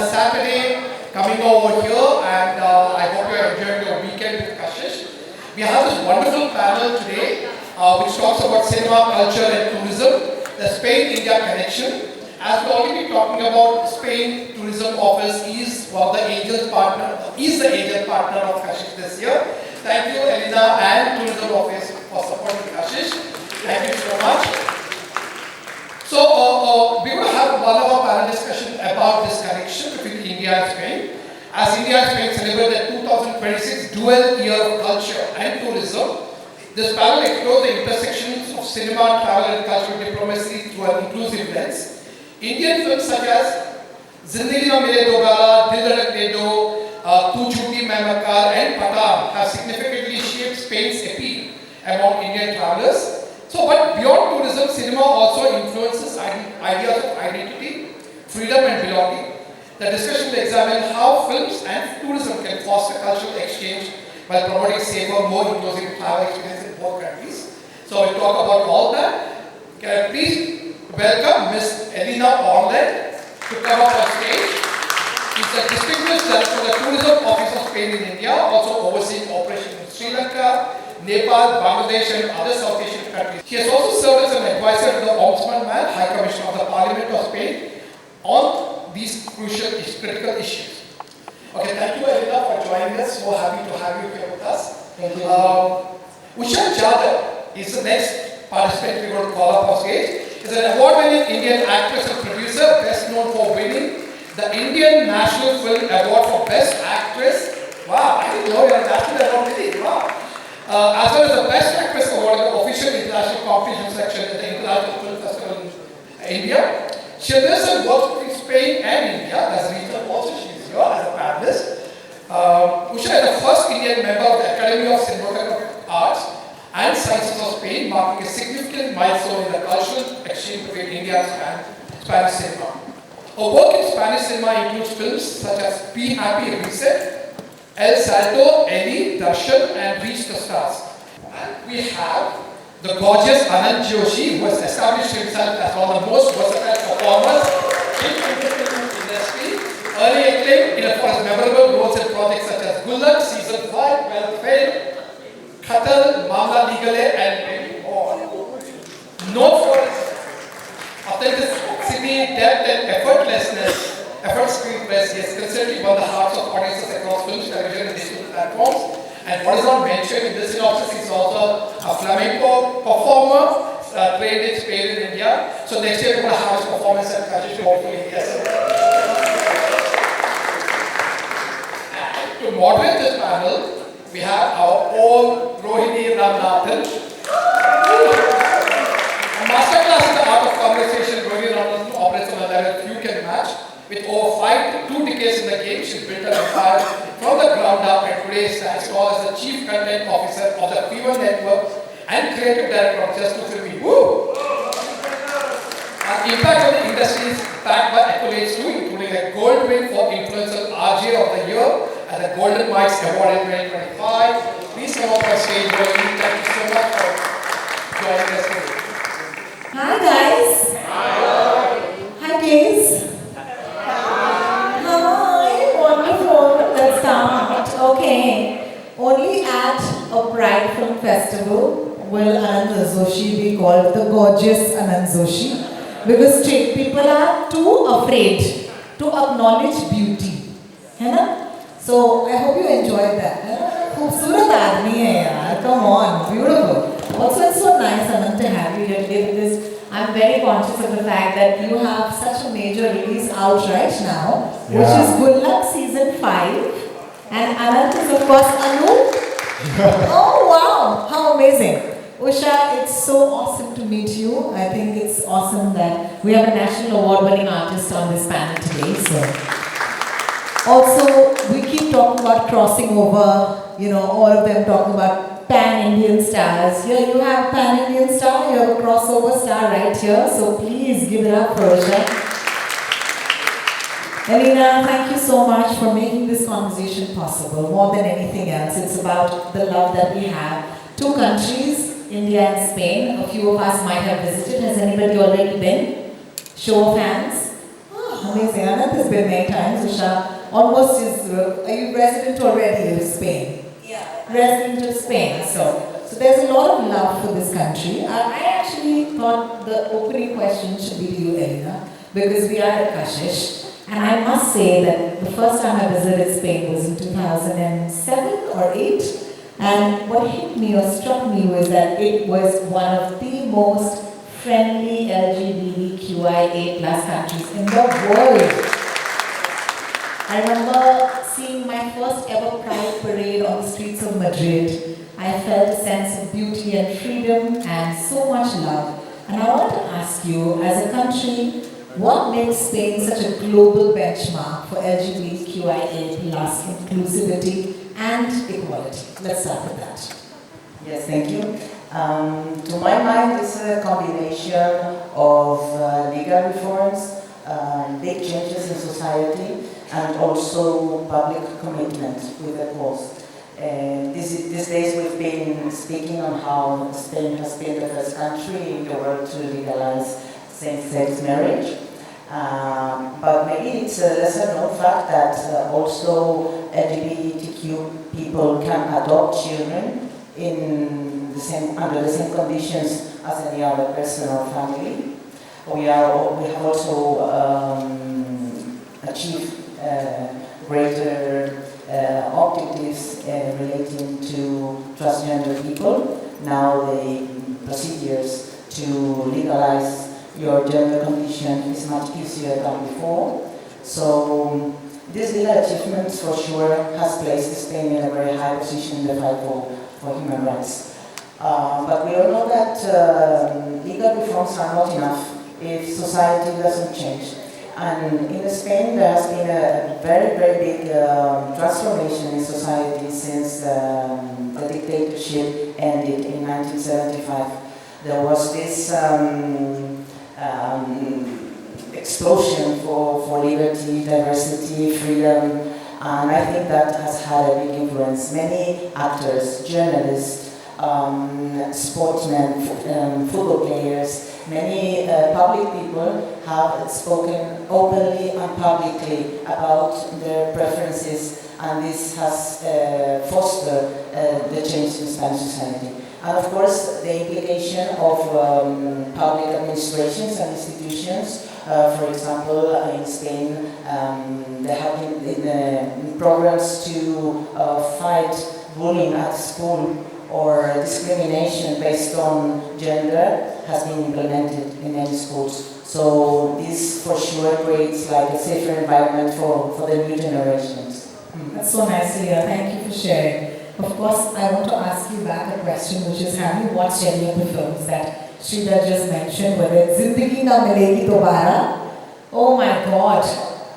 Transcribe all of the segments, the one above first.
a Saturday coming over here, and I hope you're enjoying your weekend with Kashish. We have this wonderful panel today, which talks about cinema, culture, and tourism, the Spain-India connection. As we're already talking about, Spain Tourism Office is the angel partner of Kashish this year. Thank you, Elena and Tourism Office for supporting Kashish. Thank you so much. So we will have one of our panel discussion about this connection between India and Spain. As India and Spain celebrate the 2026 dual year of culture and tourism, this panel explores the intersections of cinema, travel and cultural diplomacy through an inclusive lens. Indian films such as Zindagi Na Mere Do Gala, Dil Dhadakne Do, Tu Jhuti Main Makar and Pathaan have significantly shaped Spain's appeal among Indian travelers. But beyond tourism, cinema also influences ideas of identity, freedom and belonging. The discussion will examine how films and tourism can foster cultural exchange while promoting safer, more inclusive travel experience in both countries. So we'll talk about all that. Can I please welcome Ms. Elena Orland to come up on stage. She's a distinguished director of the Tourism Office of Spain in India, also overseeing operations in Sri Lanka, Nepal, Bangladesh and other South Asian countries. She has also served as an advisor to the Ombudsman High Commissioner of the Parliament of Spain on these critical issues. Okay, thank you Elena for joining us. So happy to have you here with us. Thank you. Usha Jadhav is the next participant we're going to call up on stage. Is an award-winning Indian actress and producer, best known for winning the Indian National Film Award for Best Actress. Wow, I didn't know you had a national award winning. Wow. As well as the Best Actress Award in the official international competition section at the International Film Festival in India. She lives and works between Spain and India as a regional also. She is here as a panelist. Usha is the first Indian member of the Academy of Cinematographic Arts and Sciences of Spain, marking a significant milestone in the cultural exchange between India and Spanish cinema. Her work in Spanish cinema includes films such as Be Happy Reset, El Salto, Eli, Darshan, and Reach the Stars. And we have the gorgeous Anand Joshi, who has established himself as one of the most versatile performers in the entertainment industry. Early acclaim for his memorable roles in projects such as Gullak, Season 5, Well Fed, Khatal, Mamla Nigale, and many more. Known for his authenticity, depth, and effort screenplays, he has consistently won the hearts of audiences across films, television, and digital platforms. And what is not mentioned in this synopsis, he's also a flamenco performer, trained in Spain and India. So next year we're going to have his performance at Kashish, hopefully. Yes. And to moderate this panel, we have our own Rohini Ramanathan. A masterclass in the art of conversation. Rohini Ramanathan operates on a level few can match. With over 5 to 2 decades in the game, she's built an empire from the ground up and today stands tall as the Chief Content Officer of the Fever Network and Creative Director of Just 2 Filmy. Woo! Her impact on the industry is backed by accolades too, including a gold win for Influencer RJ of the Year at the Golden Mics Award in 2025. Please come up on stage, Rohini. Thank you so much for joining us today. Hi guys. Hi. Hi Days. Hi. Wonderful. Let's start. Okay. Only at a Pride Film Festival will Anand Joshi be called the gorgeous Anand Joshi, because straight people are too afraid to acknowledge beauty. है ना? So I hope you enjoyed that. खूबसूरत आदमी है यार. Come on, beautiful. Also, it's so nice, Anand, to have you here today because I'm very conscious of the fact that you have such a major release out right now, which is Gullak Season 5. And Anand is, of course, Anu. Oh, wow. How amazing. Usha, it's so awesome to meet you. I think it's awesome that we have a national award-winning artist on this panel today. So. Also, we keep talking about crossing over, all of them talking about pan-Indian stars. Here you have pan-Indian star, you have a crossover star right here. So please give it up for Usha. Elena, thank you so much for making this conversation possible. More than anything else, it's about the love that we have. 2 countries, India and Spain. A few of us might have visited. Has anybody already been? Show of hands. amazing. Anand has been many times. Usha almost is, are you resident already of Spain? Yeah. Resident of Spain. So there's a lot of love for this country. I actually thought the opening question should be to you, Elena, because we are at Kashish. And I must say that the first time I visited Spain was in 2007 or 8. And what hit me or struck me was that it was one of the most friendly LGBTQIA plus countries in the world. I remember seeing my first ever Pride parade on the streets of Madrid. I felt a sense of beauty and freedom and so much love. And I want to ask you, as a country, what makes Spain such a global benchmark for LGBTQIA plus inclusivity and equality? Let's start with that. Yes, thank you. To my mind, it's a combination of legal reforms, big changes in society, and also public commitment with the cause. These days we've been speaking on how Spain has been the first country in the world to legalize same-sex marriage. But maybe it's a lesser known fact that also LGBTQ people can adopt children under the same conditions as any other person or family. We have also achieved greater objectives relating to transgender people. Now the procedures to legalize your gender condition is much easier than before. So these legal achievements for sure has placed Spain in a very high position in the fight for human rights. But we all know that legal reforms are not enough if society doesn't change. And in Spain there has been a very, very big transformation in society since the dictatorship ended in 1975. There was this explosion for liberty, diversity, freedom, and I think that has had a big influence. Many actors, journalists, sportsmen, football players, many public people have spoken openly and publicly about their preferences, and this has fostered the change in Spanish society. And of course, the implication of public administrations and institutions. For example, in Spain, there have been programs to fight bullying at school or discrimination based on gender has been implemented in many schools. So this for sure creates like a safer environment for the new generations. That's so nice to hear. Thank you for sharing. Of course, I want to ask you back a question, which is, have you watched any of the films that Sridhar just mentioned, whether it's Zindagi Na Milegi Dobara? Oh my God!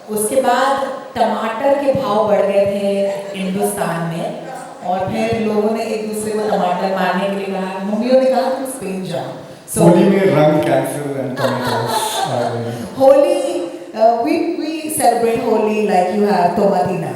उसके बाद टमाटर के भाव बढ़ गए थे हिंदुस्तान में, और फिर लोगों ने एक दूसरे को टमाटर मारने के लिए कहा, मम्मियों ने कहा तुम स्पेन जाओ. So होली में रंग cancel and tomatoes. Holi, we celebrate Holi like you have Tomatina.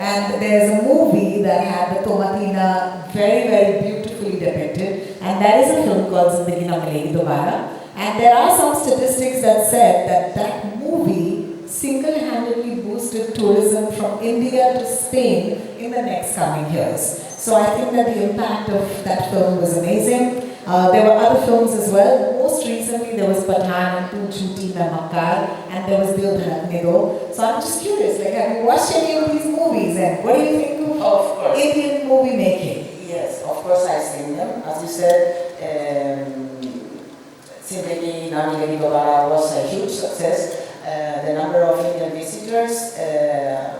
And there's a movie that had the Tomatina very, very beautifully depicted, and that is a film called Zindagi Na Milegi Dobara. And there are some statistics that said that that movie single-handedly boosted tourism from India to Spain in the next coming years. So I think that the impact of that film was amazing. There were other films as well. Most recently there was Pathaan and Tu Jhoothi Main Makkaar, and there was Dil Dhadakne Do. So I'm just curious, like, have you watched any of these movies, and what do you think of Indian movie making? Yes, of course I've seen them. As you said, Zindagi Na Milegi Dobara was a huge success. The number of Indian visitors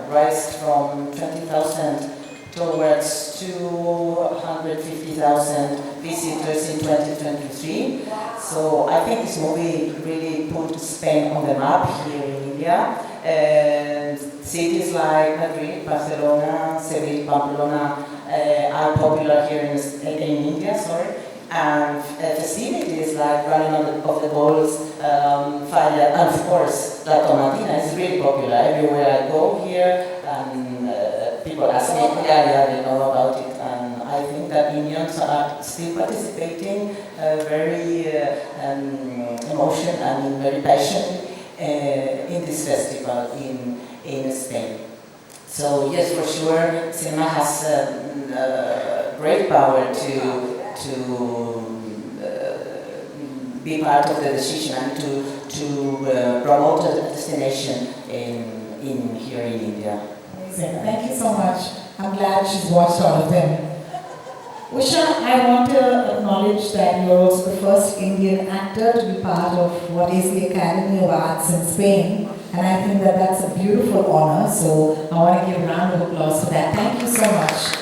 rose from 20,000 towards 250,000 visitors in 2023. So I think this movie really put Spain on the map here in India. And cities like Madrid, Barcelona, Seville, Pamplona are popular here in India. And festivities like running of the balls, fire, and of course, La Tomatina is really popular. Everywhere I go here, and people ask me, yeah, they know about it. And I think that Indians are still participating very emotion and very passionate. in this festival in Spain. So yes, for sure, cinema has great power to be part of the decision and to promote a destination in here in India. Amazing. Thank you so much. I'm glad she's watched all of them. Usha, I want to acknowledge that you're also the first Indian actor to be part of what is the Academy of Arts in Spain. And I think that that's a beautiful honor. So I want to give a round of applause for that. Thank you so much.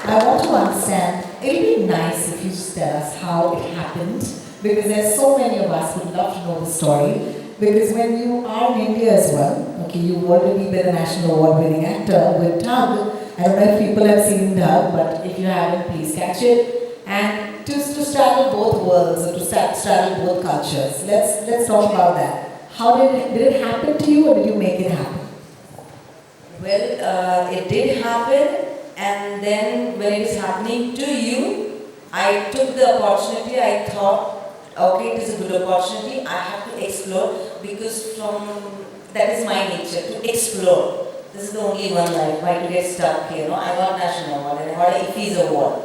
I want to understand, it'll be nice if you just tell us how it happened. Because there's so many of us who would love to know the story. Because when you are in India as well, okay, you've already been a national award-winning actor with Tug. I don't know if people have seen Tug, but if you haven't, please catch it. And to straddle both worlds, or to straddle both cultures, let's talk about that. How did it happen to you, or did you make it happen? Well, it did happen, and then when it is happening to you, I took the opportunity. I thought, okay, it is a good opportunity. I have to explore, because that is my nature, to explore. This is the only one life. Why to get stuck here? I got national award and I got an IFFI's award.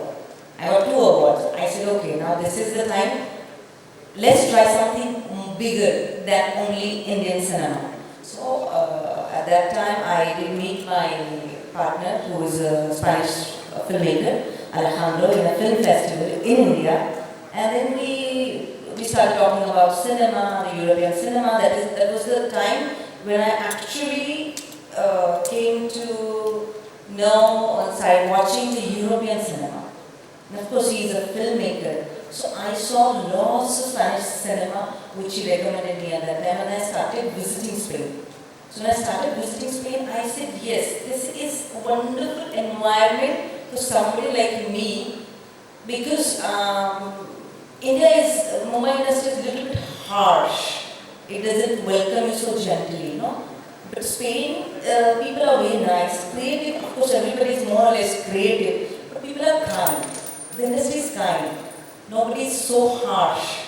I got 2 awards. I said, okay, now this is the time. Let's try something bigger than only Indian cinema. So at that time, I did meet my partner, who is a Spanish filmmaker, Alejandro, in a film festival in India, and then we started talking about cinema, the European cinema. That was the time when I actually came to know and started watching the European cinema. And of course, he is a filmmaker. So I saw lots of Spanish cinema which he recommended me at that time, and I started visiting Spain. So when I started visiting Spain, I said, yes, this is a wonderful environment for somebody like me, because Mumbai industry is a little bit harsh. It doesn't welcome you so gently, But Spain, people are very nice, creative. Of course, everybody is more or less creative, but people are kind. The industry is kind. Nobody is so harsh.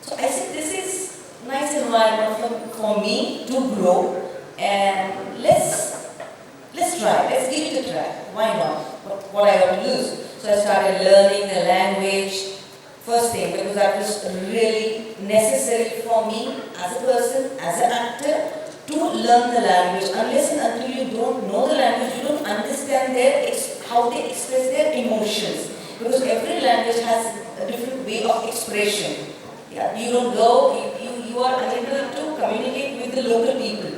So I said, this is nice environment for me to grow, and let's try. Let's give it a try. Why not? What I got to lose? So I started learning the language. First thing, because that was really necessary for me as a person, as an actor, to learn the language. Unless and until you don't know the language, you don't understand how they express their emotions. Because every language has a different way of expression. Yeah, you don't go, you are unable to communicate with the local people.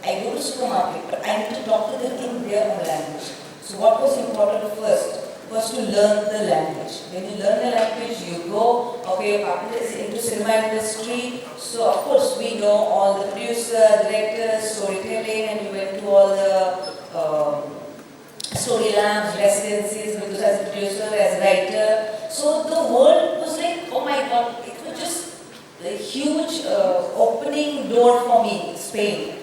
I go to supermarket, but I need to talk to them in their own language. So what was important first? Was to learn the language. When you learn the language, you go, okay, your partner is into cinema industry, so of course we know all the producer, directors, storytelling, and you went to all the story labs, residencies, because as a producer, as a writer. So the world was like, oh my God, it was just a huge opening door for me, Spain.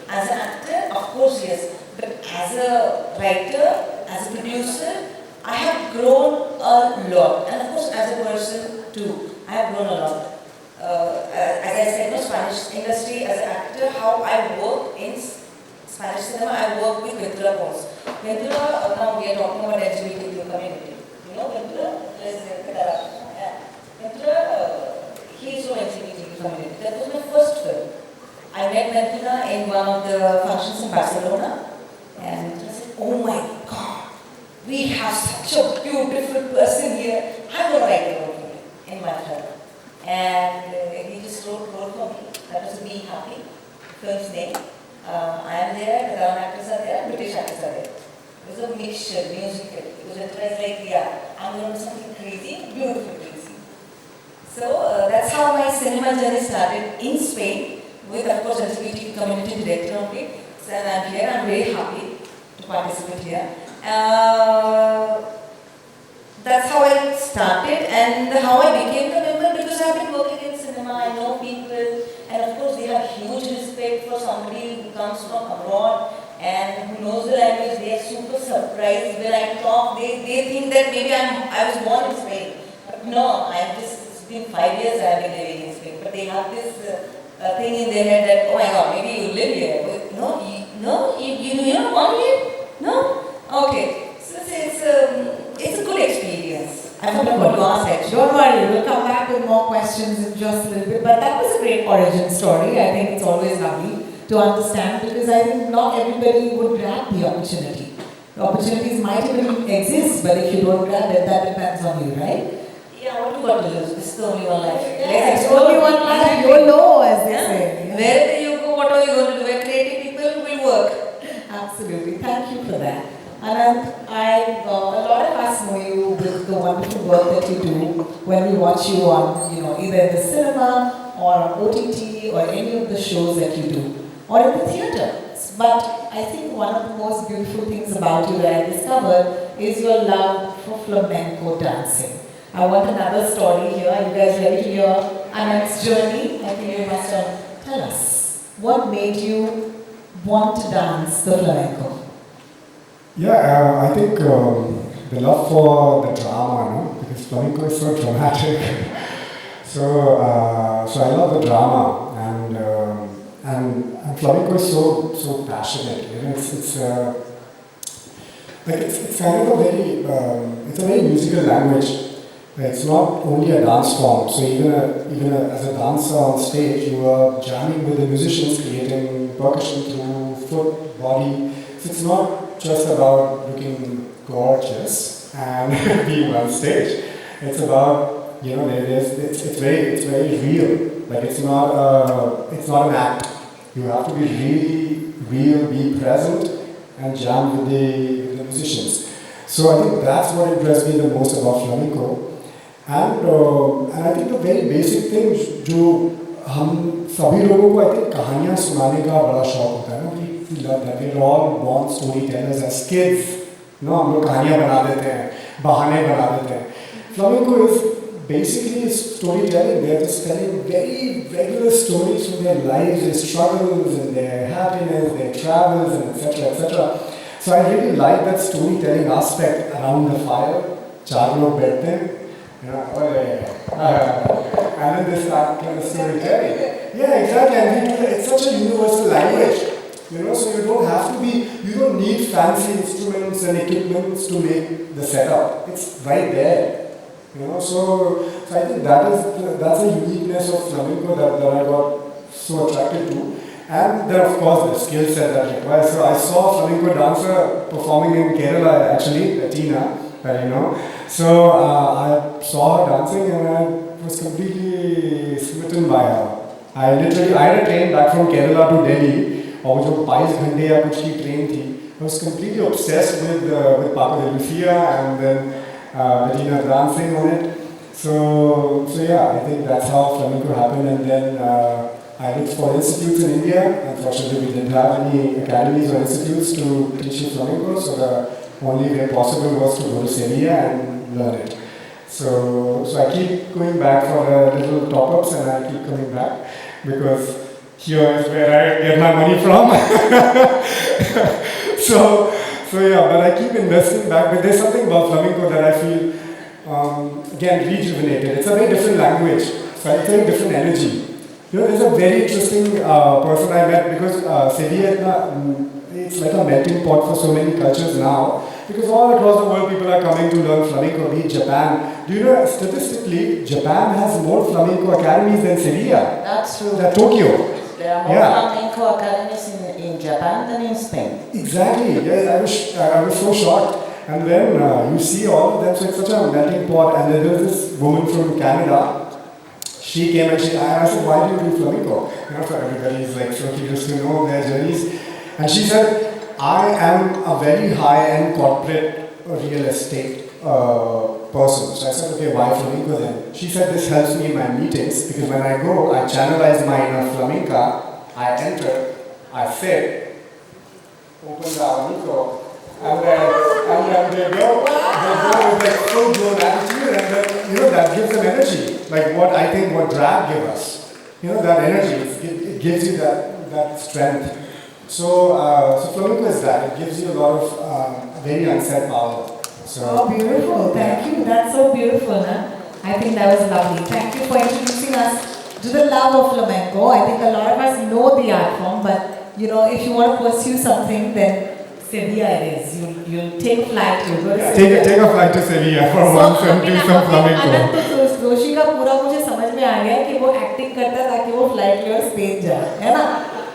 As an actor, of course, yes, but as a writer, as a producer, I have grown a lot, and of course as a person too, I have grown a lot. As I said, the Spanish industry, as an actor, how I work in Spanish cinema, I work with Ventura Pons. Ventura, now we are talking about LGBTQ community. Ventura? Ventura, he is from LGBTQ community. That was my first film. I met Ventura in one of the functions in Barcelona, and I said, oh my God. We have such a beautiful person here. I'm going to write a role for him in my film. And he just wrote a role for me. That was Be Happy, film's name. I am there, the Tamil actors are there, British actors are there. It was a mixture, musical. It was like, yeah, I'm going to do something crazy, beautiful crazy. So that's how my cinema journey started in Spain, with, of course, LGBT community director only. So I'm here, I'm very happy to participate here. That's how I started and how I became the member, because I've been working in cinema, I know people, and of course they have huge respect for somebody who comes from abroad and who knows the language. They are super surprised when I talk. They think that maybe I was born in Spain. But no, it's been 5 years I have been living in Spain. But they have this thing in their head that, oh my god, maybe you live here. No, you don't want to live? No? Okay. So it's a good experience. I forgot what you asked actually. Don't worry, we'll come back with more questions in just a little bit. But that was a great origin story. I think it's always lovely to understand because I think not everybody would grab the opportunity. The opportunities might even exist, but if you don't grab it, that depends on you, right? Yeah, what do you got to lose? This is the only one life. Yes, it's only one life. YOLO, as they say. Yeah. Wherever you go, what are you going to do? Where creative people will work. Absolutely. Thank you for that. Anand, a lot of us know you with the wonderful work that you do when we watch you on, either in the cinema or on OTT or any of the shows that you do, or in the theatre. But I think one of the most beautiful things about you that I discovered is your love for flamenco dancing. I want another story here. Are you guys ready to hear Anand's journey? I think you must tell us. What made you want to dance the flamenco? Yeah, I think the love for the drama, no? Because flamenco is so dramatic. so I love the drama, and flamenco is so passionate. It's kind of it's a very musical language. It's not only a dance form. So even as a dancer on stage, you are jamming with the musicians, creating percussion through foot, body. So it's not just about looking gorgeous and being on stage. It's about it's very real. Like it's not an act. You have to be really real, be present, and jam with the musicians. So I think that's what impressed me the most about flamenco. And I think the very basic thing जो हम सभी लोगों को I think कहानियाँ सुनाने का बड़ा शौक होता है ना. We love that. We're all born storytellers as kids. हम लोग कहानियाँ बना देते हैं, बहाने बना देते हैं. Flamenco is basically storytelling. They're just telling very regular stories from their lives, their struggles and their happiness, their travels, and etc. etc. So I really like that storytelling aspect around the fire. चार लोग बैठते हैं. And then they start kind of storytelling. Yeah, exactly. And it's such a universal language. So you don't need fancy instruments and equipments to make the setup. It's right there. So I think that's a uniqueness of flamenco that I got so attracted to. And then of course the skill set that requires. So I saw a flamenco dancer performing in Kerala actually, Tina. So I saw her dancing and I was completely smitten by her. I had a train back from Kerala to Delhi, और जो 22 घंटे या कुछ की train थी. I was completely obsessed with Paco de Lucia and then Bettina dancing on it. So yeah, I think that's how flamenco happened. And then I looked for institutes in India. Unfortunately, we didn't have any academies or institutes to teach you flamenco, so the only way possible was to go to Sevilla and learn it. So I keep going back for little top-ups and I keep coming back because here is where I get my money from. so yeah, but I keep investing back. But there's something about flamenco that I feel, again, rejuvenated. It's a very different language, so it's a very different energy. There's a very interesting person I met because Sevilla, it's like a melting pot for so many cultures now. Because all across the world people are coming to learn flamenco, be it Japan. Do you know, statistically, Japan has more flamenco academies than Sevilla. That's true. Than Tokyo. There are more flamenco academies in Japan than in Spain. Exactly. Yes, I was so shocked. And then you see all of them, so it's such a melting pot. And then there's this woman from Canada. She came and I said, why do you do flamenco? For everybody's like so curious to know their journeys. And she said, I am a very high-end corporate real estate person. So I said, okay, why flamenco then? She said, this helps me in my meetings because when I go, I channelize my inner flamenca, I enter, I sit, open the abanico, and then they go with that full-blown attitude, and then, that gives them energy. Like what drag gives us. That energy, it gives you that strength. So flamenco is that. It gives you a lot of very unsaid power. So, oh, beautiful. Thank you. That's so beautiful, huh? I think that was lovely. Thank you for introducing us to the love of flamenco. I think a lot of us know the art form, but you know, if you want to pursue something, then Sevilla it is. You'll take flight, you'll go to Yeah, Sevilla. take a flight to Sevilla for once and do some flamenco. अनंत जोशी का पूरा मुझे समझ में आ गया कि वो acting करता है ताकि वो फ्लाइट ले और स्पेन जाए, है ना?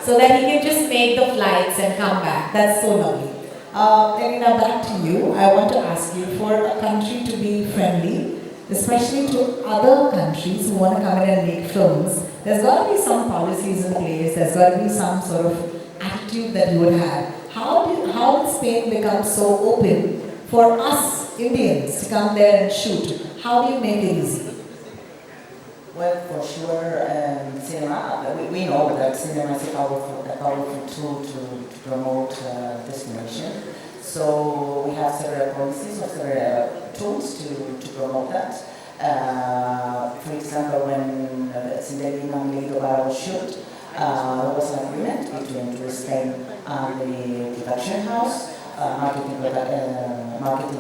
So that he can just make the flights and come back. That's so lovely. Elena, back to you. I want to ask you, for a country to be friendly, especially to other countries who want to come in and make films, there's got to be some policies in place. There's got to be some sort of attitude that you would have. How did Spain become so open for us Indians to come there and shoot? How do you make it easy? Well, for sure, cinema, we know that cinema is a powerful tool to promote destination. So we have several policies or several tools to promote that. For example, when Cinderella and Lady Barrow shoot, there was an agreement between Spain and the production house, marketing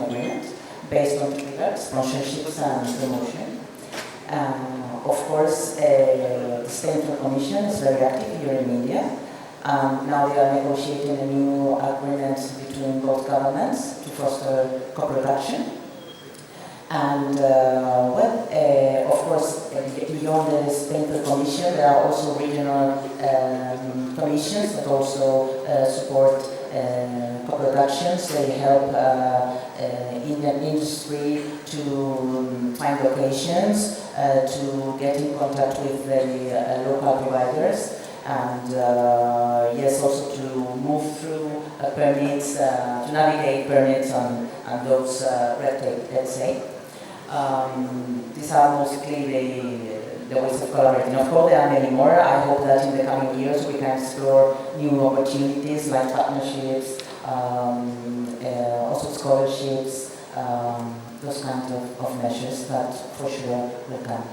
agreement based on sponsorships and promotion. Of course, the Spain Film Commission is very active here in India. Now they are negotiating a new agreement between both governments to foster co-production. And of course, beyond the Spain Film Commission, there are also regional commissions that also support co-productions. They help Indian industry to find locations, to get in contact with the local providers, and yes, also to move through permits, to navigate permits on those red tape, let's say. These are mostly the ways of collaborating. Of course, there are many more. I hope that in the coming years we can explore new opportunities like partnerships, also scholarships, those kinds of measures that for sure will come.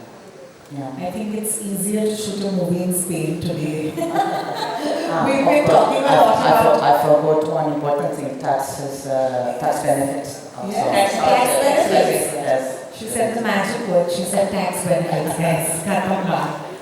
Yeah. I think it's easier to shoot a movie in Spain today. We've been Of course, talking a lot about... I forgot one important thing, taxes, tax benefits. Also. Yes, tax benefits. Yes. She said the magic word, she said tax benefits, yes,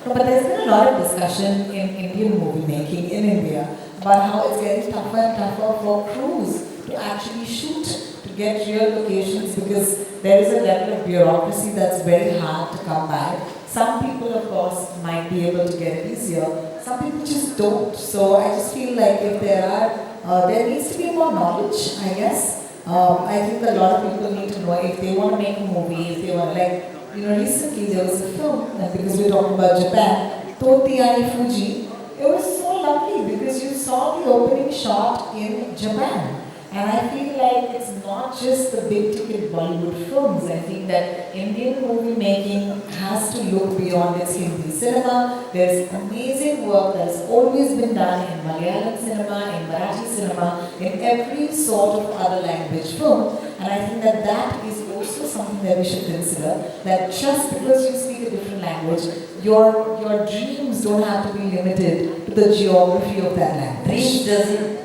no, but there's been a lot of discussion in Indian movie making in India about how it's getting tougher and tougher for crews to actually shoot, to get real locations, because there is a level of bureaucracy that's very hard to come by. Some people, of course, might be able to get it easier, some people just don't. So I just feel like if there needs to be more knowledge, I guess. I think a lot of people need to know if they want to make a movie, if they want to, recently there was a film, because we're talking about Japan, Totiani Fuji. It was so lovely because you saw the opening shot in Japan. And I feel like it's not just the big ticket Bollywood films. I think that Indian movie making has to look beyond its Hindi cinema. There's amazing work that's always been done in Malayalam cinema, in Marathi cinema, in every sort of other language film. And I think that that is also something that we should consider, that just because you speak a different language, your dreams don't have to be limited to the geography of that language.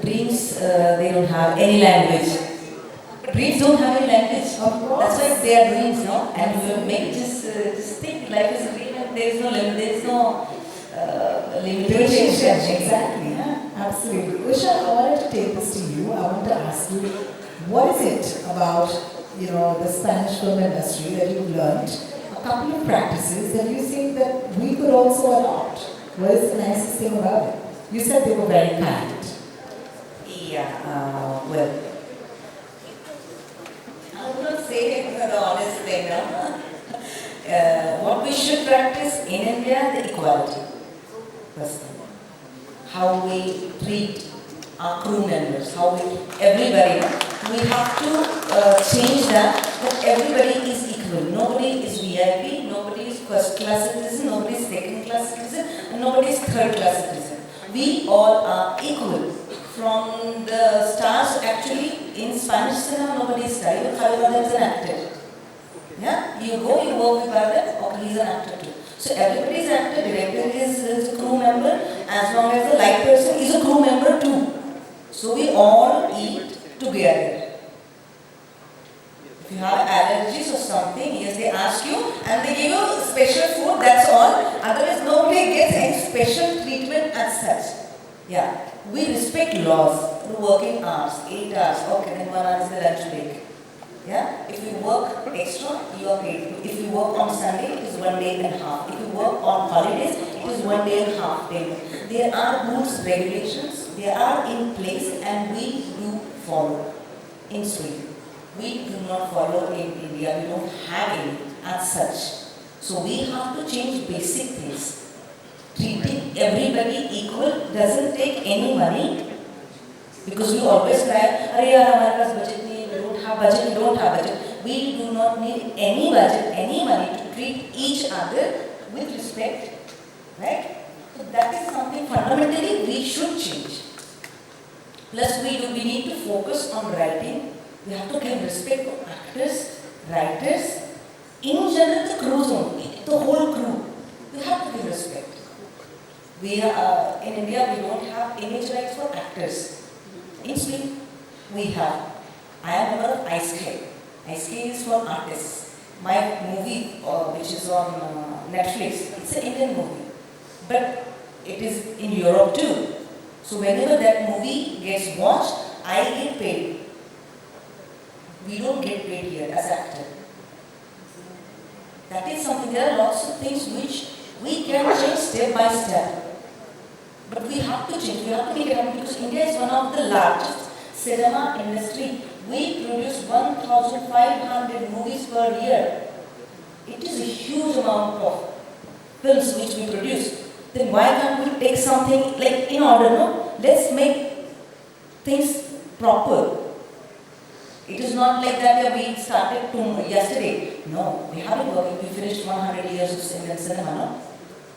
Dreams, they don't have any language. Dreams don't have any language. Of course. That's why they are dreams, no? And maybe just think life is a dream and there is no limit, there is no limitation. Exactly, yeah, absolutely. Usha, I wanted to take this to you. I want to ask you, what is it about, the Spanish film industry that you've learned, a couple of practices that you think that we could also adopt? What is the nicest thing about it? You said they were very kind. Yeah, well, I would not say the honest thing, no? What we should practice in India, the equality. First thing. How we treat our crew members, everybody, we have to change that everybody is equal. Nobody is VIP, nobody is first class citizen, nobody is second class citizen, and nobody is third class citizen. We all are equal. From the stars, actually, in Spanish cinema, nobody is star. Even Khalil is an actor. Yeah? You go, you work with Bharat, okay, he's an actor too. So everybody is an actor, director is a crew member, as long as the light person is a crew member too. So we all eat together. If If you have allergies or something, yes, they ask you and they give you special food, that's all. Otherwise, nobody gets any special treatment as such. Yeah, we respect laws, the working hours, 8 hours, okay, then 1 hour is the lunch break. Yeah, if you work extra, you are paid. If you work on Sunday, it is 1.5 days. If you work on holidays, it is 1.5 days. There are rules, regulations, they are in place and we do follow in Sweden. We do not follow in India, we don't have any as such. So we have to change basic things. Treating everybody equal doesn't take any money because we always cry, "Arey yaar, हमारे पास budget नहीं है, we don't have budget, we don't have budget." We do not need any budget, any money to treat each other with respect, right? So that is something fundamentally we should change. Plus we need to focus on writing. We have to give respect to actors, writers, in general the crews only, the whole crew. We have to give respect. We in India we don't have image rights for actors. In Sweden we have. I am a member of ICE. ICE is for artists. My movie, which is on Netflix, it's an Indian movie, but it is in Europe too. So whenever that movie gets watched, I get paid. We don't get paid here as actor. That is something. There are lots of things which we can change step by step. But we have to change, we have to make it happen because India is one of the largest cinema industry. We produce 1,500 movies per year. It is a huge amount of films which we produce. Then why can't we take something like in order, no? Let's make things proper. It is not like that we started yesterday. No, we have been working, we finished 100 years of Indian cinema, no?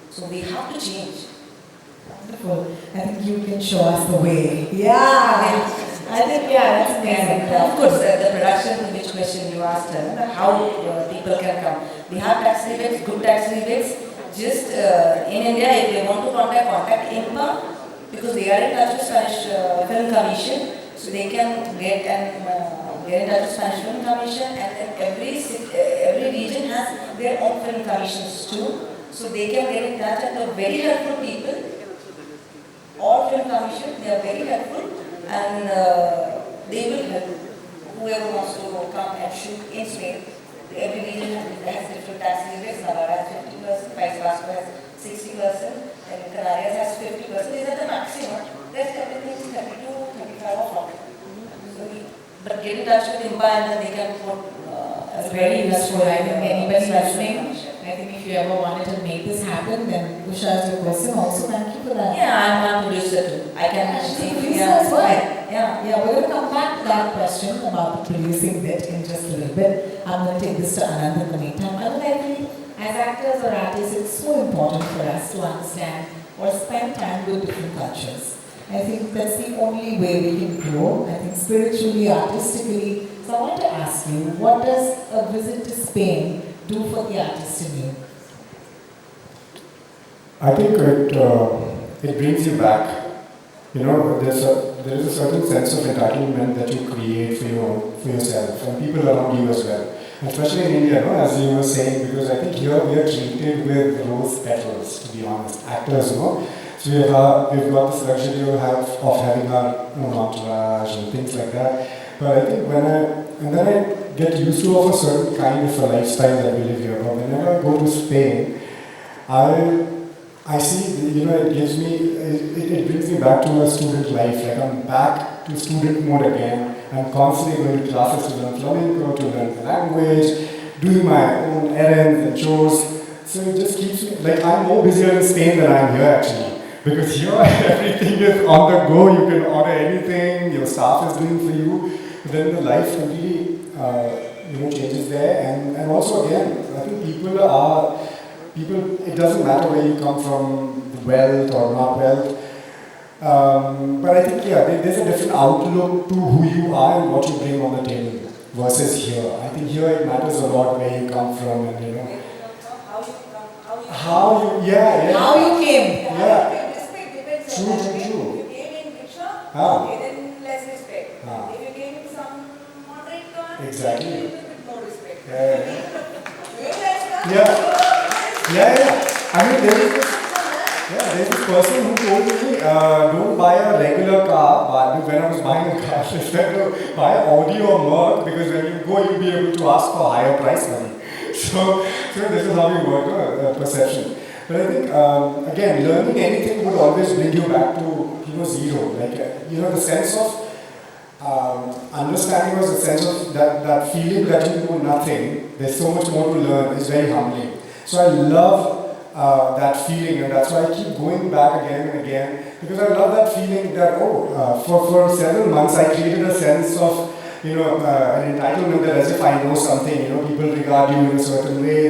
So we have to change. Wonderful. I think you can show us the way. Yeah. I think, yeah, that's amazing. And of course, the production, which question you asked, how people can come. We have tax rebates, good tax rebates. Just in India, if they want to contact INPA because they are in touch with Spanish Film Commission, so they can get in touch with Spanish Film Commission, and then every region has their own film commissions too. So they can get in touch, and they're very helpful people. All film commission, they are very helpful, and they will help whoever wants to come and shoot in Spain. Every region has different tax rebates. Navarra has 50%, País Vasco has 60%, and Canarias has 50%. These are the maximum. Rest everything is 32, 35 or 40. But get in touch with INPA and then they can put That's very useful. I think anybody listening, I think if you ever wanted to make this happen, then Usha is your person also. Thank you for that. Yeah, I'm one producer too. I can She's a think, producer yeah, as well. Yeah. We're going to come back to that question about the producing bit in just a little bit. I'm going to take this to Anand in the meantime. Anand, I think as actors or artists, it's so important for us to understand or spend time with different cultures. I think that's the only way we can grow. I think spiritually, artistically. So I want to ask you, what does a visit to Spain do for the artist in you? I think it brings you back. You know, there is a certain sense of entitlement that you create for yourself and people around you as well. And especially in India, no, as you were saying, because I think here we are treated with rose petals, to be honest, actors, no. So we've got this luxury of having our own entourage and things like that. But I think then I get used to of a certain kind of a lifestyle that we live here. But whenever I go to Spain, I see, you know, it brings me back to a student life. Like I'm back to student mode again. I'm constantly going to classes to learn flamenco, to learn the language, doing my own errands and chores. So it just keeps me, like I'm more busier in Spain than I am here actually. Because here everything is on the go, you can order anything, your staff is doing for you. Then the life completely changes there. And also again, I think people, it doesn't matter where you come from, wealth or not wealth. But I think, there's a different outlook to who you are and what you bring on the table versus here. I think here it matters a lot where you come from and, you know. How you came. Yeah. True. If you came in rickshaw, okay, then less respect. If you came in some moderate car, exactly. a little bit more Yeah. I mean, there's this person who told me, don't buy a regular car, but when I was buying a car, she said to buy Audi or Merc, because when you go, you'll be able to ask for higher price money. So this is how we work, perception. But I think, again, learning anything would always bring you back to, zero. Like, the sense of understanding was the sense of that feeling that you know nothing, there's so much more to learn, is very humbling. So I love that feeling, and that's why I keep going back again and again, because I love that feeling that, for several months I created a sense of, an entitlement that as if I know something, people regard you in a certain way,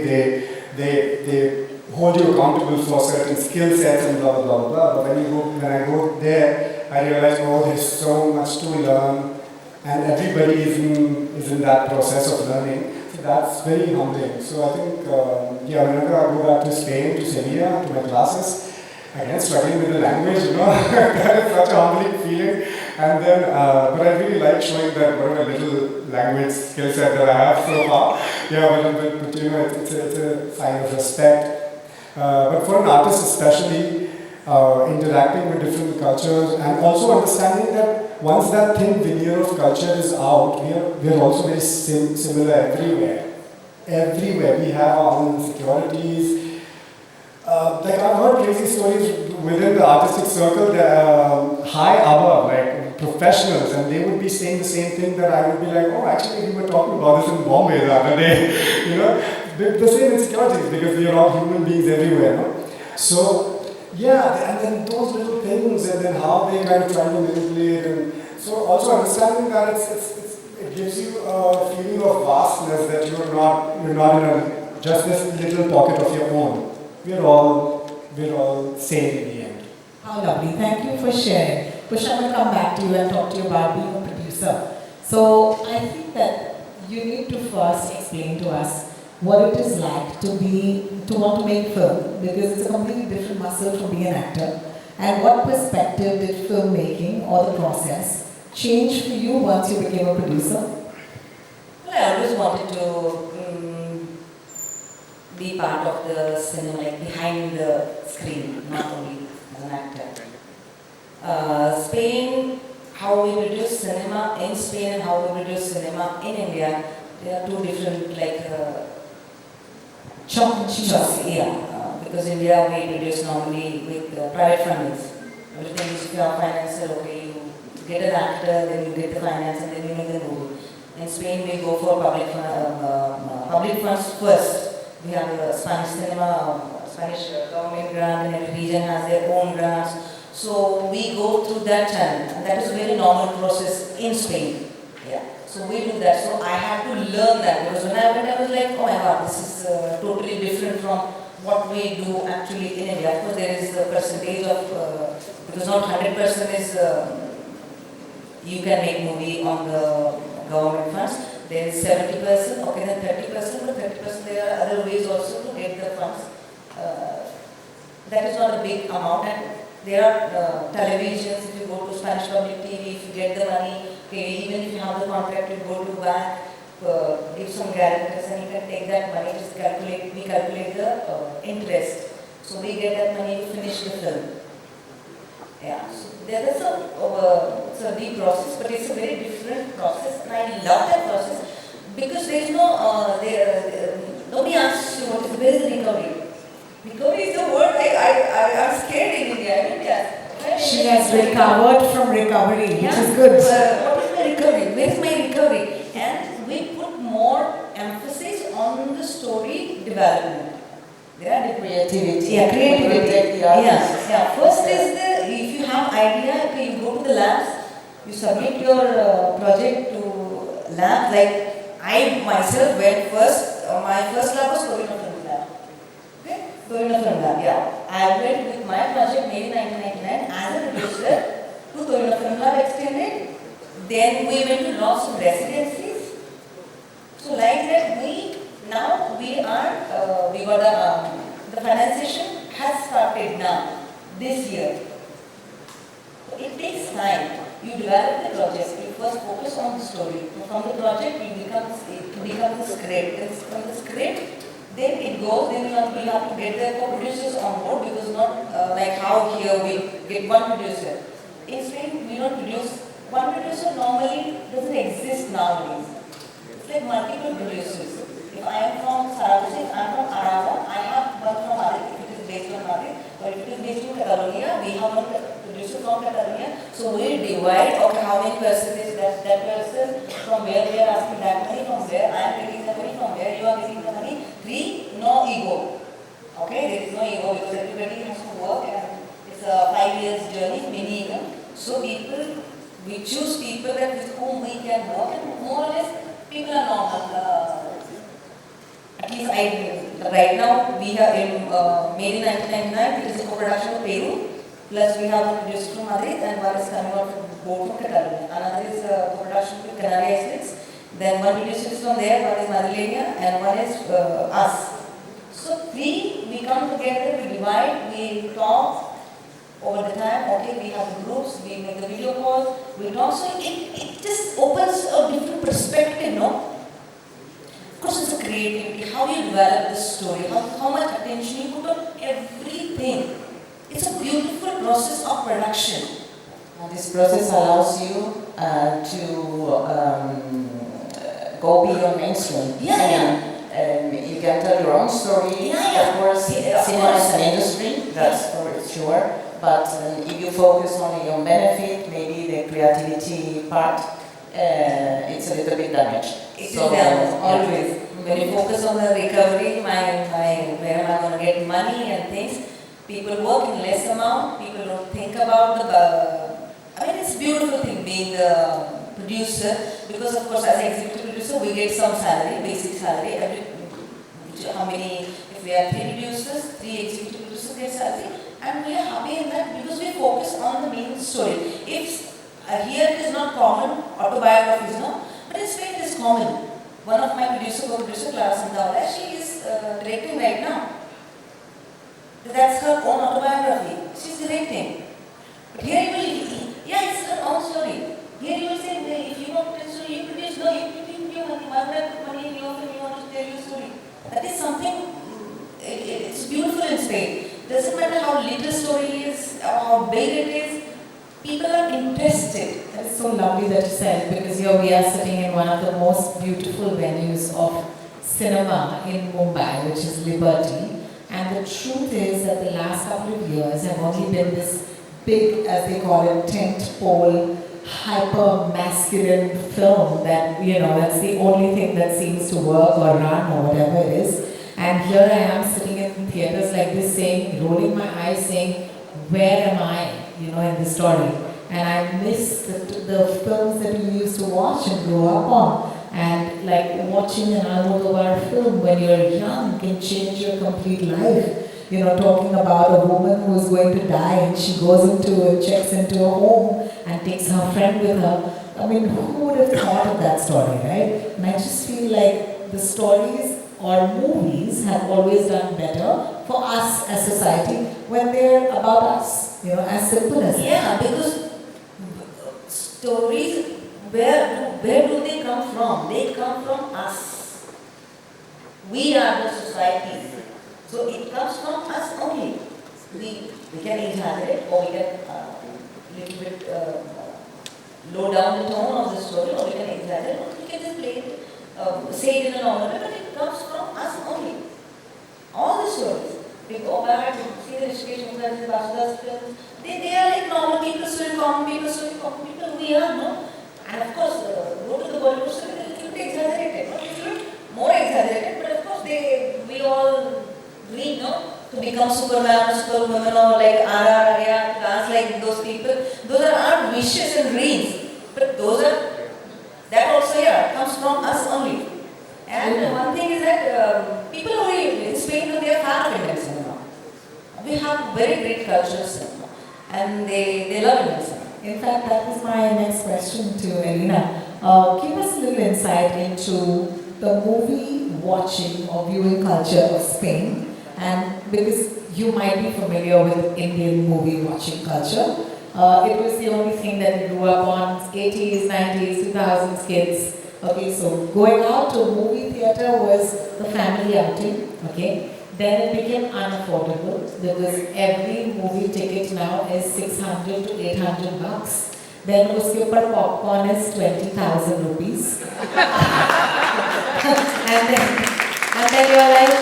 they hold you accountable for certain skill sets and blah, blah, blah, blah. But when I go there, I realize, there's so much to learn, and everybody is in that process of learning. So that's very humbling. So I think, whenever I go back to Spain, to Sevilla, to my classes, again, struggling with the language, that is such a humbling feeling. And then, but I really like showing that whatever little language skill set that I have so far. But it's a sign of respect. But for an artist especially, interacting with different cultures and also understanding that once that thin veneer of culture is out, we are also very similar everywhere. Everywhere we have our own insecurities. Like I've heard crazy stories within the artistic circle that high above, like professionals, and they would be saying the same thing that I would be like, actually we were talking about this in Bombay the other day, the same insecurities, because we are all human beings everywhere, no? So, and then those little things, and then how they kind of try to manipulate, and so also understanding that it gives you a feeling of vastness, that you're not in just this little pocket of your own. We're all same in the end. How lovely. Thank you for sharing. Push, I'm going to come back to you and talk to you about being a producer. So I think that you need to first explain to us what it is like to want to make film, because it's a completely different muscle from being an actor. And what perspective did filmmaking or the process change for you once you became a producer? Well, I always wanted to be part of the cinema, like behind the screen, not only as an actor. Spain, how we produce cinema in Spain and how we produce cinema in India, they are two different, because India we produce normally with private fundings. Everything is pure financial, okay, you get an actor, then you get the finance, and then you make the movie. In Spain we go for public funds first. We have a Spanish cinema, Spanish government grant, and every region has their own grants. So we go through that channel, and that is a very normal process in Spain. So we do that. So I had to learn that, because when I went, I was like, oh my God, this is totally different from what we do actually in India. Of course, there is a percentage of, because not 100% is you can make movie on the government funds. There is 70%, okay, then 30%, but 30% there are other ways also to get the funds. That is not a big amount, and there are televisions. If you go to Spanish public TV, if you get the money, okay, even if you have the contract, you go to bank, give some guarantors, and you can take that money. Just we calculate the interest. So we get that money to finish the film. So there is a deep process, but it's a very different process, and I love that process, because there is no, nobody asks you where is the recovery. Recovery is the word I'm scared in India. She has recovered from recovery, which is good. What is my recovery? Where is my recovery? And we put more emphasis on the story development. There are the creativity. Creativity. First is if you have idea, okay, you go to the labs, you submit your project to labs. Like I myself went first. My first lab was Tovino Film Lab. Okay, Tovino Film Lab. I went with my project made in 1999 as a producer to Tovino Film Lab extended. Then we went to lots of residencies. So like that, we got the financiation has started now, this year. It takes time. You develop the project, you first focus on the story. From the project, it becomes a script. And from the script, then it goes, then we have to get the co-producers on board, because not like how here we get one producer. In Spain, we don't produce, one producer normally doesn't exist nowadays. It's like multiple producers. If I am from Saragossa, if I am from Aragón, I have one from Madrid, if it is based on Madrid, or if it is based in Catalonia, we have one producer from Catalonia. So we divide, okay, how many percentage that person, from where we are asking that money, from where I am getting the money, from where you are getting the money. 3, no ego. Okay, there is no ego, because everybody has to work, and it's a 5 years journey, minimum. So we choose people that with whom we can work, and more or less people are normal. At least right now we have made in 1999, it is a co-production of Peru, plus we have one producer from Madrid and one is coming out from both from Catalonia. Another is a co-production with Canary Islands. Then one producer is from there, one is Madrileña, and one is us. So 3, we come together, we divide, we talk over the time. Okay, we have groups, we make the video calls, we talk. So it just opens a different perspective, no? Of course, it's a creativity, how you develop the story, how much attention you put on everything. It's a beautiful process of production. And this process allows you to go beyond mainstream. You can tell your own story. Of course, cinema is an industry, that's for sure. But if you focus on your own benefit, maybe the creativity part, it's a little bit damaged. It is damaged, always. When you focus on the recovery, where am I going to get money and things, people work in less amount, people don't think about it's a beautiful thing being the producer, because of course as an executive producer we get some salary, basic salary. If we have 3 producers, 3 executive producers get salary, and we are happy in that because we focus on the main story. If here it is not common, autobiographies, no, but in Spain it is common. One of my co-producer, Clara Santaola, she is directing right now. That's her own autobiography. She's directing. But here you will, it's her own story. Here you will say, if you want to tell a story, you produce, no, you give money. Why would I put money in your film? You want to tell your story. That is something, it's beautiful in Spain. Doesn't matter how little story is, or how big it is, people are interested. That is so lovely that you said, because here we are sitting in one of the most beautiful venues of cinema in Mumbai, which is Liberty. And the truth is that the last couple of years have only been this big, as they call it, tent-pole, hyper-masculine film that, that's the only thing that seems to work or run or whatever it is. And here I am sitting in theatres like this rolling my eyes saying, where am I, in the story? And I miss the films that we used to watch and grow up on. And like watching an Almodovar film when you're young can change your complete life. Talking about a woman who is going to die and she checks into a home and takes her friend with her. I mean, who would have thought of that story, right? And I just feel like the stories or movies have always done better for us as society when they're about us, as simple as that. Yeah, because stories, where do they come from? They come from us. We are the society. So it comes from us only. We can exaggerate, or we can little bit low down the tone of the story, or we can exaggerate, or we can just play it, say it in a normal way, but it comes from us only. All the stories. We go back and see the Rishikesh Mukherjee, Vasuda's films. They are like normal people, still common people, we are, no? And of course, go to the Bollywood story, it's a little bit exaggerated, not a little more exaggerated, but of course we all dream, no? To become Superman or Superwoman or like R.R. Arya, dance like those people. Those are our wishes and dreams. But that also comes from us only. And one thing is that people who in Spain, they are fan of Indian cinema. We have very great culture of cinema. And they love Indian cinema. In fact, that was my next question to Elena. Give us a little insight into the movie watching or viewing culture of Spain. And because you might be familiar with Indian movie watching culture, It was the only thing that we grew up on, 80s, 90s, 2000s kids. Okay, so going out to a movie theater was the family outing, okay. Then it became unaffordable because every movie ticket now is 600 to 800 bucks. Then uske upar popcorn is 20,000 rupees. and then you are like,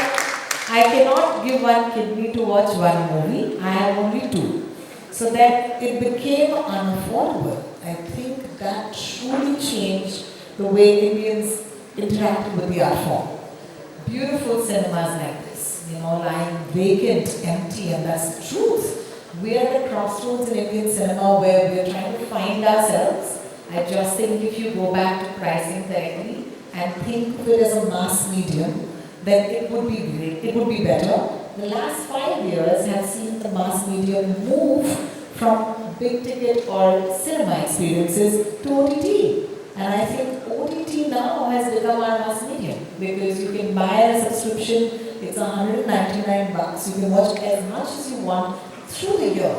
I cannot give one kidney to watch one movie, I have only two. So that it became unaffordable. I think that truly changed the way Indians interacted with the art form. Beautiful cinemas like this, lying vacant, empty, and that's the truth. We are at a crossroads in Indian cinema where we are trying to find ourselves. I just think if you go back to pricing correctly and think of it as a mass medium, then it would be great, it would be better. The last 5 years have seen the mass medium move from big ticket or cinema experiences to OTT. And I think OTT now has become our mass medium because you can buy a subscription, it's 199 bucks, you can watch as much as you want through the year.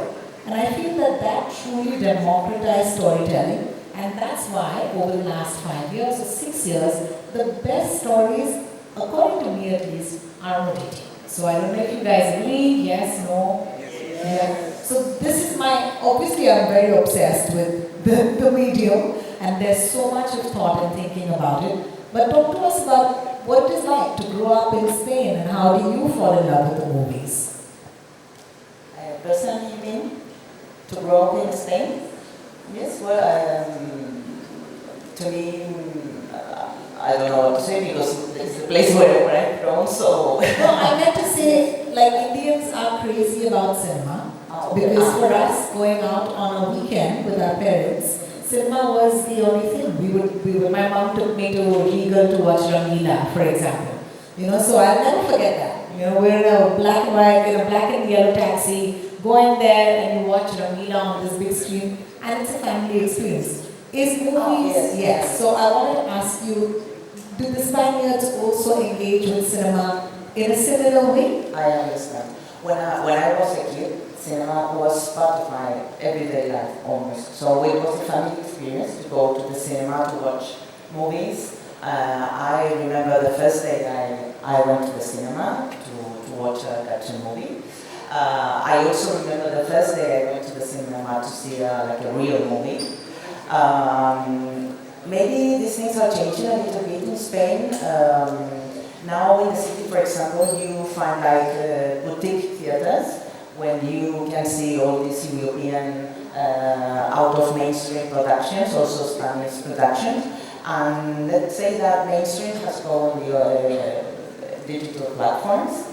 And I feel that truly democratized storytelling, and that's why over the last 5 years or 6 years, the best stories, according to me at least, are on OTT. So I don't know if you guys agree, yes, no? Yeah. So this is obviously I'm very obsessed with the medium, and there's so much of thought and thinking about it. But talk to us about what it is like to grow up in Spain and how do you fall in love with the movies? Personally, you mean to grow up in Spain? Yes, well, to me, I don't know what to say because it's the place where I've grown, so... No, I meant to say, Indians are crazy about cinema. Because for us, going out on a weekend with our parents, cinema was the only thing. My mom took me to Regal to watch Rangila, for example. So I'll never forget that. We're in a black and white, in a black and yellow taxi, going there and you watch Rangila on this big screen, and it's a family experience. Is movies? Yes. So I wanted to ask you, do the Spaniards also engage with cinema in a similar way? I understand. When I was a kid, cinema was part of my everyday life almost. So it was a family experience to go to the cinema to watch movies. I remember the first day I went to the cinema to watch a cartoon movie. I also remember the first day I went to the cinema to see a real movie. Maybe these things are changing a little bit in Spain. Now in the city, for example, you find boutique theaters when you can see all these European out of mainstream productions, also Spanish productions. And let's say that mainstream has gone on the digital platforms.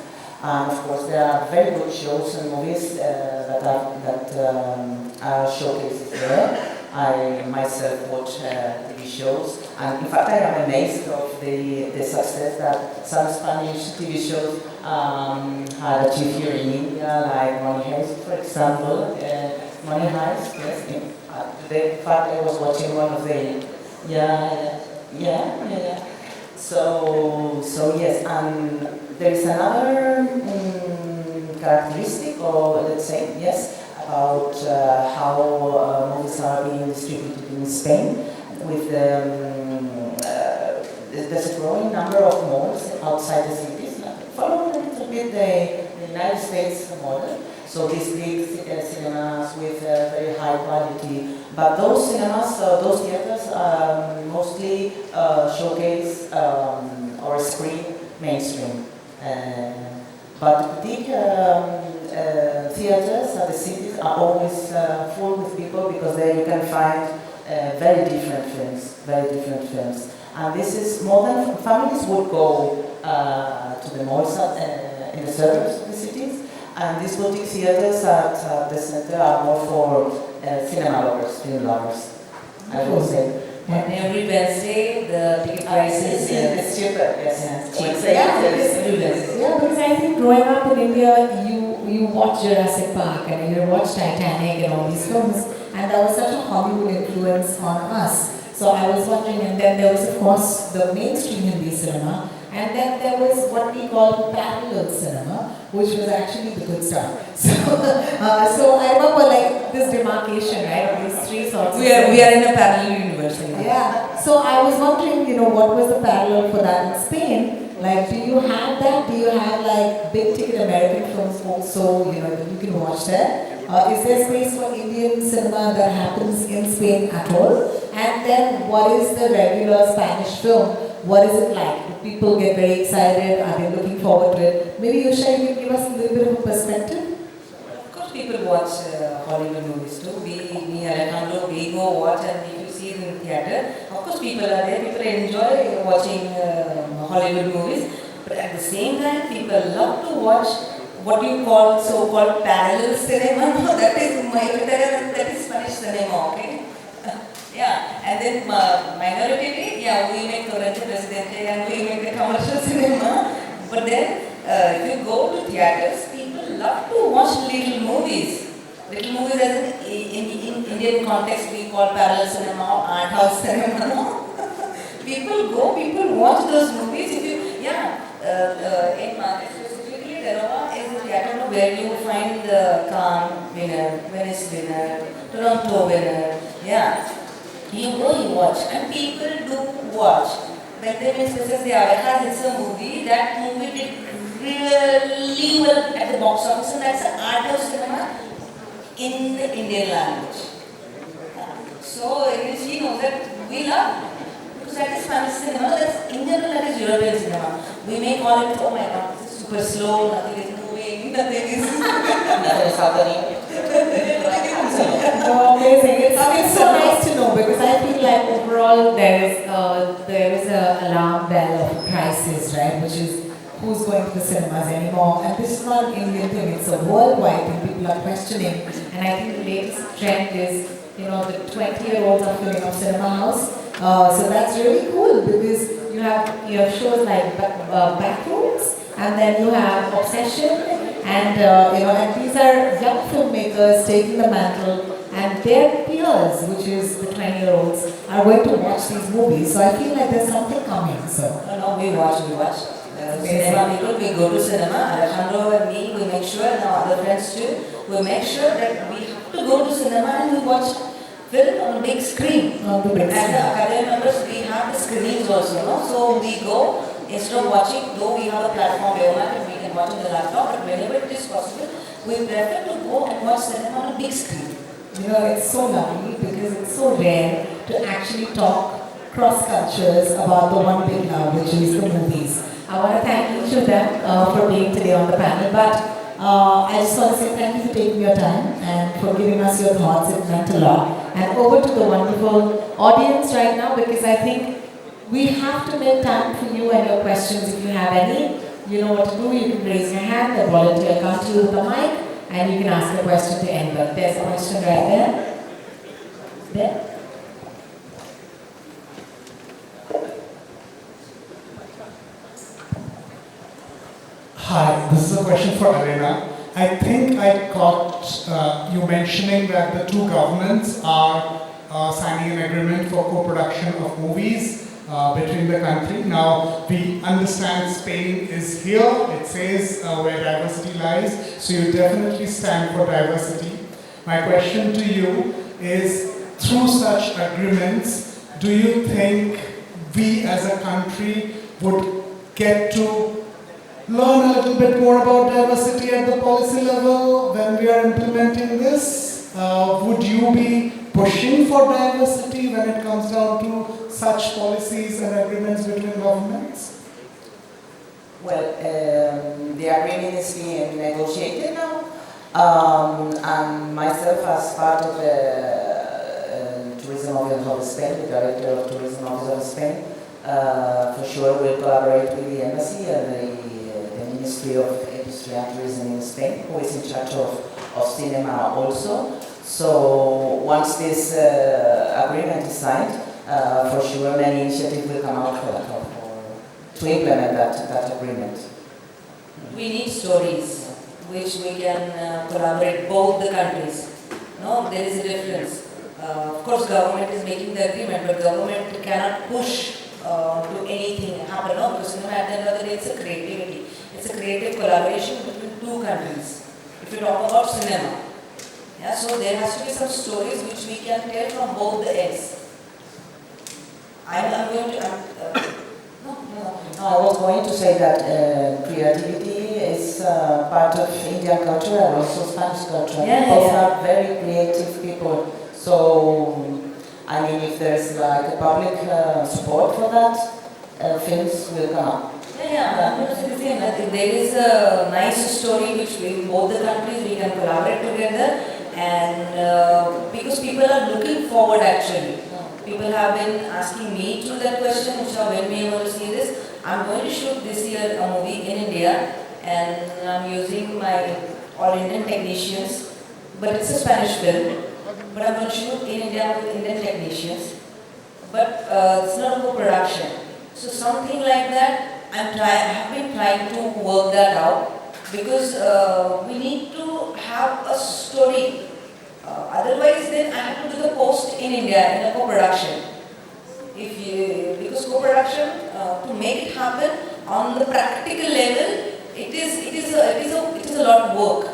And of course, there are very good shows and movies that are showcased there. I myself watch TV shows, and in fact I am amazed of the success that some Spanish TV shows had achieved here in India, like Money Heist, for example. Money Heist, yes. In fact, I was watching one of the, So yes, and there is another characteristic, or let's say, yes, about how movies are being distributed in Spain. With there's a growing number of malls outside the cities, following a little bit the United States model. So these big cinemas with very high quality, but those cinemas, those theaters mostly showcase or screen mainstream. But boutique theaters at the cities are always full with people because there you can find very different films. And this is more than families would go to the malls in the suburbs of the cities. And these boutique theaters at the center are more for cinema lovers, film lovers, I would say. And every Wednesday, the ticket prices It's cheaper, yes. Yeah, because I think growing up in India, you watch Jurassic Park and you watch Titanic and all these films, and that was such a Hollywood influence on us. So I was wondering, and then there was of course the mainstream Hindi cinema, and then there was what we call parallel cinema, which was actually the good stuff. So I remember this demarcation, right? Of these three sorts. We are in a parallel universe. Yeah. So I was wondering, what was the parallel for that in Spain? Like, do you have that? Do you have like big ticket American films also, that you can watch there? Is there space for Indian cinema that happens in Spain at all? And then what is the regular Spanish film? What is it like? Do people get very excited? Are they looking forward to it? Maybe Yusha, you can give us a little bit of a perspective? Of course, people watch Hollywood movies too. Me, Alejandro, we go watch, and if you see it in theatre, of course people are there. People enjoy watching Hollywood movies, but at the same time, people love to watch what you call so-called parallel cinema. That is Spanish cinema, okay? Yeah, and then minority, we make Torrente Presidente and we make the commercial cinema. But then, if you go to theatres, people love to watch little movies. Little movies, as in Indian context, we call parallel cinema or art house cinema. People watch those movies. If you, in Madrid specifically, Terova is a theatre where you find the Cannes winner, Venice winner, Toronto winner. Yeah. You go, you watch, and people do watch. When they make Princess de Abejas, it's a movie. That movie did really well at the box office, and that's an art of cinema in the Indian language. So you know that we love, because that is Spanish cinema, that's Indian, that is European cinema. We may call it, oh my God, this is super slow, nothing is moving, nothing is happening. Amazing. It's so nice to know, because I feel like overall there is a alarm bell of crisis, right? Which is who's going to the cinemas anymore. And this is not an Indian thing; it's a worldwide thing. People are questioning, and I think the latest trend is the 20-year-olds are filling up cinema house. So that's really cool, because you have shows like Backrooms, and then you have Obsession. And and these are young filmmakers taking the mantle, and their peers, which is the 20-year-olds, are going to watch these movies. So I feel like there's something coming. So no, we watch. Cinema people, we go to cinema. Alejandro and me, we make sure, and our other friends too, we make sure that we have to go to cinema and we watch film on the big screen. On the big screen. And the academy members, we have the screens also, So we go, instead of watching, though we have a platform where we can watch on the laptop, but whenever it is possible, we prefer to go and watch cinema on a big screen. It's so lovely, because it's so rare to actually talk cross cultures about the one big love, which is the movies. I want to thank each of them for being today on the panel, but I just want to say thank you for taking your time and for giving us your thoughts. It meant a lot. And over to the wonderful audience right now, because I think we have to make time for you and your questions. If you have any, you know what to do. You can raise your hand, a volunteer will come to you with the mic, and you can ask a question to anybody. There's a question right there. There. Hi, this is a question for Elena. I think I caught you mentioning that the two governments are signing an agreement for co-production of movies between the country. Now, we understand Spain is here. It says where diversity lies, so you definitely stand for diversity. My question to you is, through such agreements, do you think we as a country would get to learn a little bit more about diversity at the policy level when we are implementing this? Would you be pushing for diversity when it comes down to such policies and agreements between governments? Well, the agreement is being negotiated now, and myself as part of the Tourism Office of Spain, the Director of Tourism Office of Spain, for sure will collaborate with the Embassy and the Ministry of Industry and Tourism in Spain, who is in charge of cinema also. So once this agreement is signed, for sure many initiatives will come out to implement that agreement. We need stories which we can collaborate both the countries. No, there is a difference. Of course, government is making the agreement, but government cannot push to anything happen. No, because cinema at the end of the day, it's a creativity. It's a creative collaboration between two countries. If you talk about cinema, Yeah, so there has to be some stories which we can tell from both the ends. I'm going to. No, I was going to say that creativity is part of Indian culture and also Spanish culture. Both are very creative people. So, I mean, if there's like a public support for that, films will come up. I'm going to say the same. I think there is a nice story which we, both the countries, we can collaborate together, and because people are looking forward actually. People have been asking me through that question, Usha, when we are going to see this. I'm going to shoot this year a movie in India, and I'm using my all Indian technicians, but it's a Spanish film. But I'm going to shoot in India with Indian technicians, but it's not a co-production. So something like that, I have been trying to work that out, because we need to have a story. Otherwise, then I have to do the post in India in a co-production. Because co-production, to make it happen on the practical level, it is a lot of work.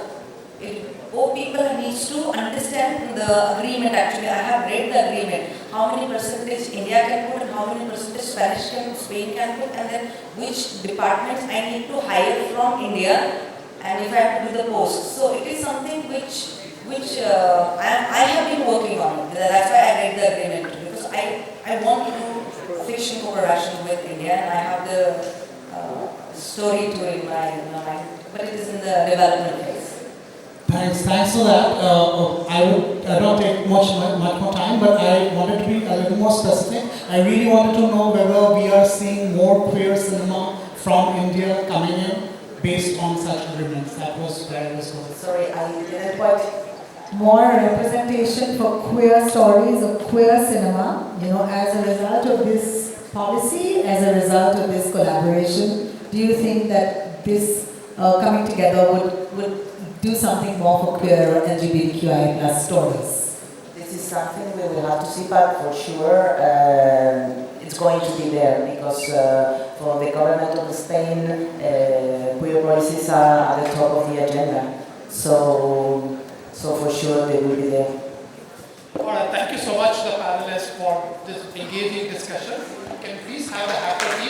Both people needs to understand the agreement. Actually, I have read the agreement. How many percentage India can put and how many percentage Spain can put, and then which departments I need to hire from India, and if I have to do the post. So it is something which I have been working on. That's why I read the agreement, because I want to do fiction co-production with India, and I have the story to in my mind, but it is in the development phase. Thanks for that. I would not take much more time, but I wanted to be a little more specific. I really wanted to know whether we are seeing more queer cinema from India coming in based on such agreements. That was where I was going. Sorry, I didn't quite. More representation for queer stories of queer cinema, as a result of this policy, as a result of this collaboration. Do you think that this coming together would do something more for queer or LGBTQI plus stories? This is something we will have to see, but for sure it's going to be there, because for the government of Spain, queer policies are at the top of the agenda. So for sure they will be there. All right, thank you so much, the panelists, for this engaging discussion. Can we please have a happy